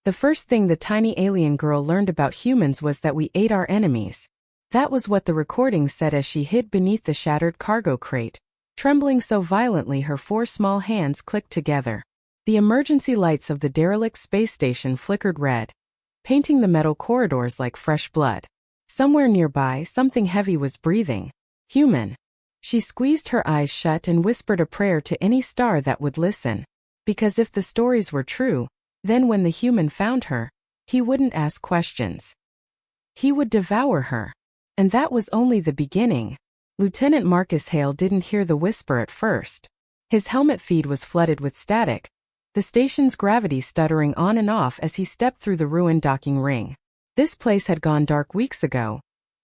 The first thing the tiny alien girl learned about humans was that we ate our enemies. That was what the recording said as she hid beneath the shattered cargo crate, trembling so violently her 4 small hands clicked together. The emergency lights of the derelict space station flickered red, painting the metal corridors like fresh blood. Somewhere nearby, something heavy was breathing. Human. She squeezed her eyes shut and whispered a prayer to any star that would listen. Because if the stories were true, then when the human found her, he wouldn't ask questions. He would devour her. And that was only the beginning. Lieutenant Marcus Hale didn't hear the whisper at first. His helmet feed was flooded with static, the station's gravity stuttering on and off as he stepped through the ruined docking ring. This place had gone dark weeks ago,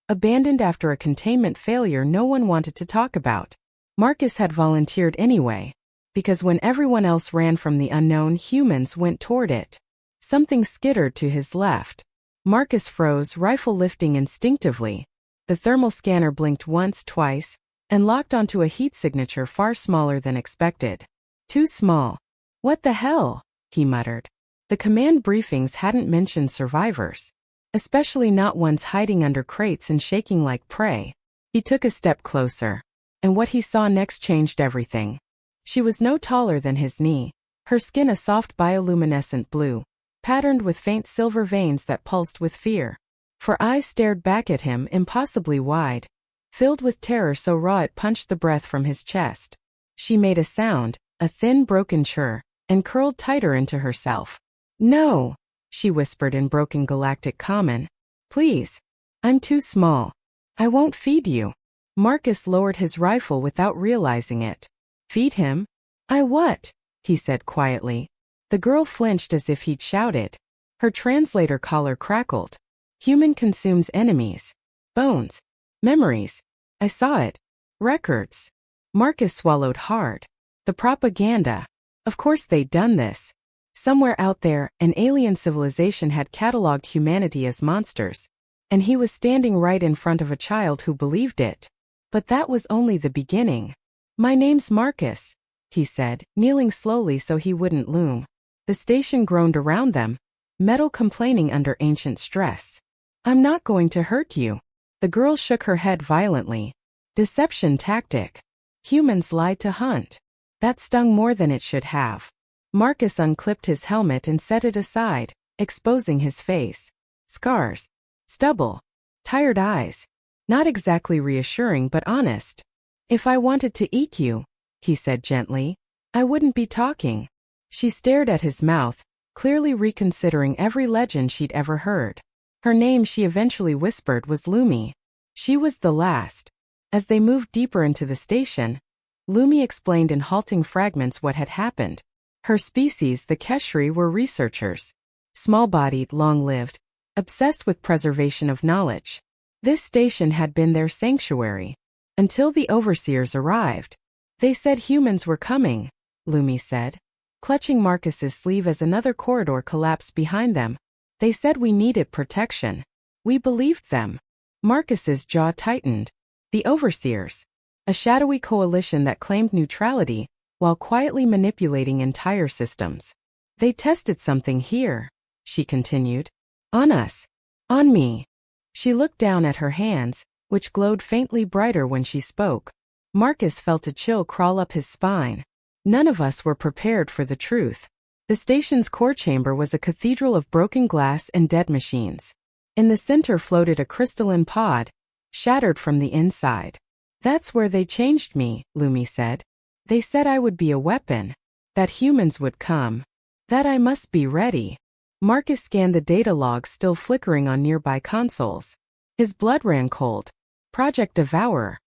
abandoned after a containment failure no one wanted to talk about. Marcus had volunteered anyway, because when everyone else ran from the unknown, humans went toward it. Something skittered to his left. Marcus froze, rifle lifting instinctively. The thermal scanner blinked once, twice, and locked onto a heat signature far smaller than expected. Too small. What the hell? He muttered. The command briefings hadn't mentioned survivors, especially not ones hiding under crates and shaking like prey. He took a step closer, and what he saw next changed everything. She was no taller than his knee, her skin a soft bioluminescent blue, patterned with faint silver veins that pulsed with fear. Her eyes stared back at him, impossibly wide, filled with terror so raw it punched the breath from his chest. She made a sound, a thin broken chirr, and curled tighter into herself. "No," she whispered in broken Galactic common. "Please. I'm too small. I won't feed you." Marcus lowered his rifle without realizing it. "Feed him? I what?" he said quietly. The girl flinched as if he'd shouted. Her translator collar crackled. "Human consumes enemies. Bones. Memories. I saw it. Records." Marcus swallowed hard. The propaganda. Of course they'd done this. Somewhere out there, an alien civilization had catalogued humanity as monsters, and he was standing right in front of a child who believed it. But that was only the beginning. "My name's Marcus," he said, kneeling slowly so he wouldn't loom. The station groaned around them, metal complaining under ancient stress. "I'm not going to hurt you." The girl shook her head violently. Deception tactic. Humans lie to hunt. That stung more than it should have. Marcus unclipped his helmet and set it aside, exposing his face. Scars. Stubble. Tired eyes. Not exactly reassuring but honest. "If I wanted to eat you," he said gently, "I wouldn't be talking." She stared at his mouth, clearly reconsidering every legend she'd ever heard. Her name, she eventually whispered, was Lumi. She was the last. As they moved deeper into the station, Lumi explained in halting fragments what had happened. Her species, the Keshri, were researchers. Small-bodied, long-lived, obsessed with preservation of knowledge. This station had been their sanctuary. Until the overseers arrived. "They said humans were coming," Lumi said, clutching Marcus's sleeve as another corridor collapsed behind them. "They said we needed protection. We believed them." Marcus's jaw tightened. The overseers. A shadowy coalition that claimed neutrality, while quietly manipulating entire systems. "They tested something here," she continued. "On us. On me." She looked down at her hands, which glowed faintly brighter when she spoke. Marcus felt a chill crawl up his spine. None of us were prepared for the truth. The station's core chamber was a cathedral of broken glass and dead machines. In the center floated a crystalline pod, shattered from the inside. "That's where they changed me," Lumi said. "They said I would be a weapon. That humans would come. That I must be ready." Marcus scanned the data logs still flickering on nearby consoles. His blood ran cold. Project Devour.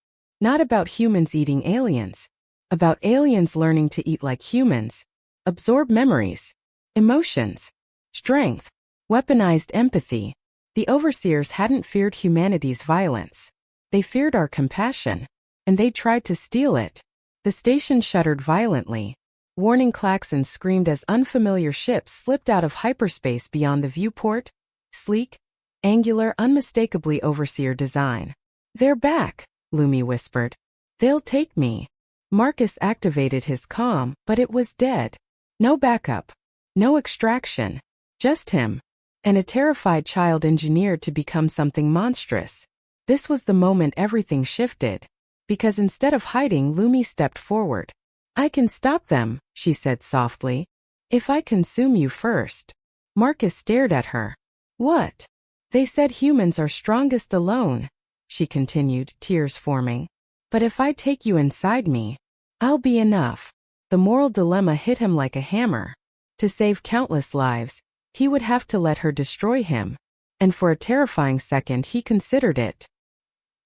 Not about humans eating aliens. About aliens learning to eat like humans. Absorb memories. Emotions. Strength. Weaponized empathy. The overseers hadn't feared humanity's violence. They feared our compassion. And they tried to steal it. The station shuddered violently. Warning klaxons screamed as unfamiliar ships slipped out of hyperspace beyond the viewport. Sleek, angular, unmistakably overseer design. "They're back," Lumi whispered. "They'll take me." Marcus activated his comm, but it was dead. No backup. No extraction. Just him. And a terrified child engineered to become something monstrous. This was the moment everything shifted. Because instead of hiding, Lumi stepped forward. I can stop them, she said softly. If I consume you first. Marcus stared at her. What? They said humans are strongest alone, she continued, tears forming. But if I take you inside me, I'll be enough. The moral dilemma hit him like a hammer. To save countless lives, he would have to let her destroy him. And for a terrifying second he considered it.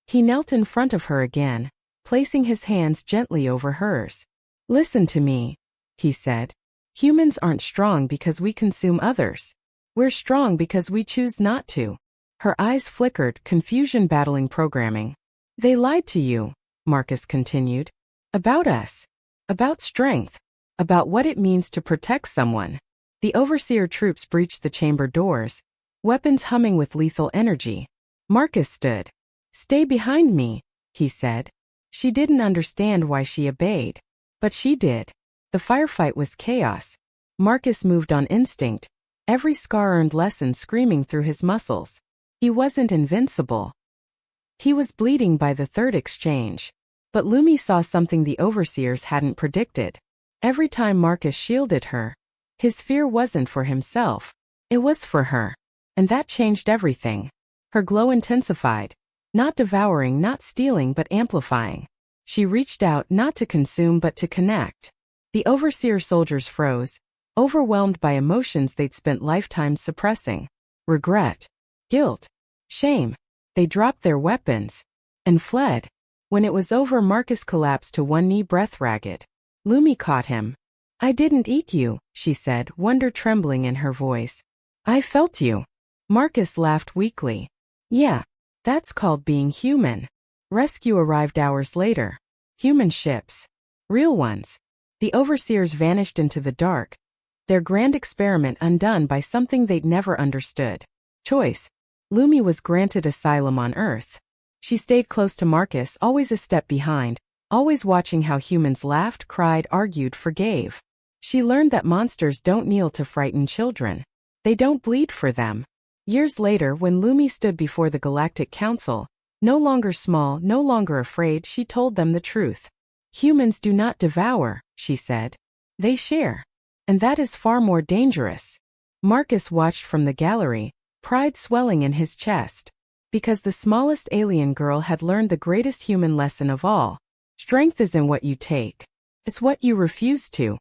He knelt in front of her again, placing his hands gently over hers. Listen to me, he said. Humans aren't strong because we consume others. We're strong because we choose not to. Her eyes flickered, confusion battling programming. They lied to you, Marcus continued. About us. About strength. About what it means to protect someone. The overseer troops breached the chamber doors, weapons humming with lethal energy. Marcus stood. Stay behind me, he said. She didn't understand why she obeyed. But she did. The firefight was chaos. Marcus moved on instinct, every scar-earned lesson screaming through his muscles. He wasn't invincible. He was bleeding by the third exchange. But Lumi saw something the overseers hadn't predicted. Every time Marcus shielded her, his fear wasn't for himself. It was for her. And that changed everything. Her glow intensified. Not devouring, not stealing, but amplifying. She reached out not to consume but to connect. The overseer soldiers froze, overwhelmed by emotions they'd spent lifetimes suppressing. Regret. Guilt. Shame. They dropped their weapons. And fled. When it was over, Marcus collapsed to one knee, breath ragged. Lumi caught him. I didn't eat you, she said, wonder trembling in her voice. I felt you. Marcus laughed weakly. Yeah, that's called being human. Rescue arrived hours later. Human ships. Real ones. The overseers vanished into the dark, their grand experiment undone by something they'd never understood. Choice. Lumi was granted asylum on Earth. She stayed close to Marcus, always a step behind, always watching how humans laughed, cried, argued, forgave. She learned that monsters don't kneel to frighten children. They don't bleed for them. Years later, when Lumi stood before the Galactic Council, no longer small, no longer afraid, she told them the truth. Humans do not devour, she said. They share. And that is far more dangerous. Marcus watched from the gallery, pride swelling in his chest. Because the smallest alien girl had learned the greatest human lesson of all. Strength isn't what you take. It's what you refuse to.